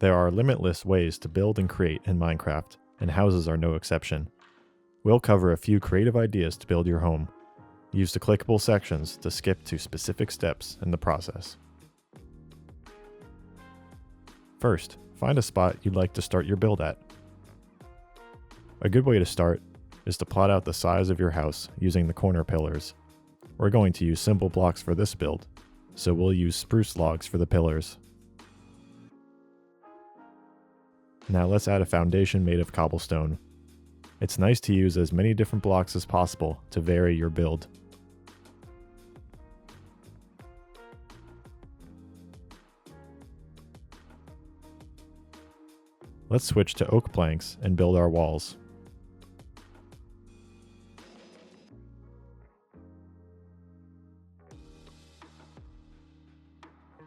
There are limitless ways to build and create in Minecraft, and houses are no exception. We'll cover a few creative ideas to build your home. Use the clickable sections to skip to specific steps in the process. First, find a spot you'd like to start your build at. A good way to start is to plot out the size of your house using the corner pillars. We're going to use simple blocks for this build, so we'll use spruce logs for the pillars. Now let's add a foundation made of cobblestone. It's nice to use as many different blocks as possible to vary your build. Let's switch to oak planks and build our walls.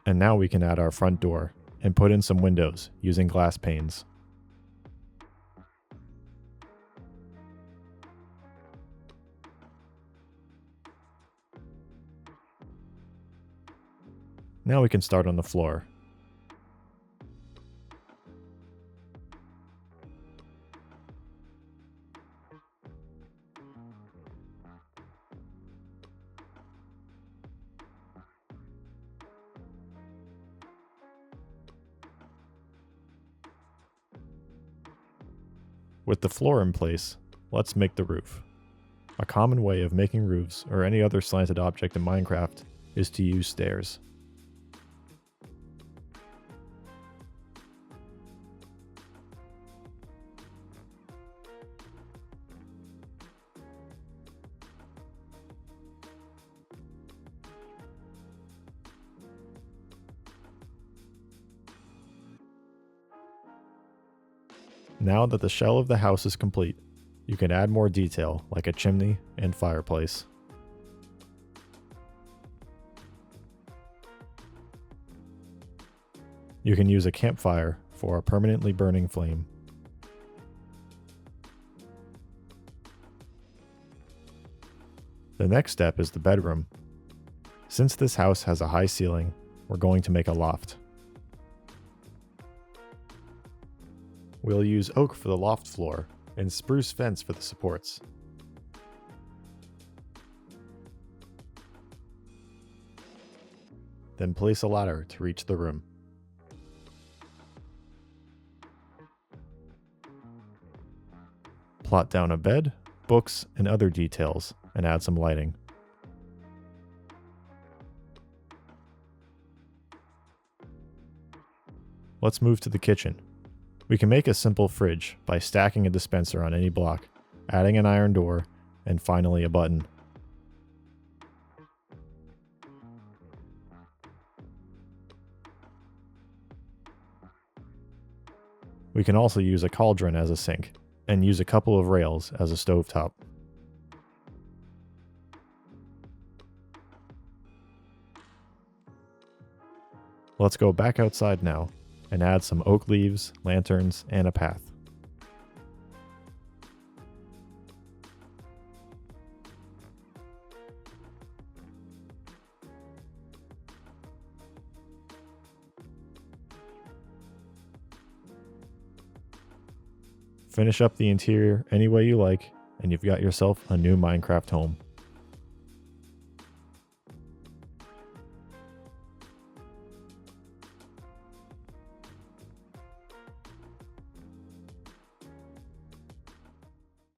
And now we can add our front door and put in some windows using glass panes. Now we can start on the floor. With the floor in place, let's make the roof. A common way of making roofs or any other slanted object in Minecraft is to use stairs. Now that the shell of the house is complete, you can add more detail like a chimney and fireplace. You can use a campfire for a permanently burning flame. The next step is the bedroom. Since this house has a high ceiling, we're going to make a loft. We'll use oak for the loft floor and spruce fence for the supports. Then place a ladder to reach the room. Plot down a bed, books, and other details, and add some lighting. Let's move to the kitchen. We can make a simple fridge by stacking a dispenser on any block, adding an iron door, and finally a button. We can also use a cauldron as a sink, and use a couple of rails as a stovetop. Let's go back outside now and add some oak leaves, lanterns, and a path. Finish up the interior any way you like, and you've got yourself a new Minecraft home.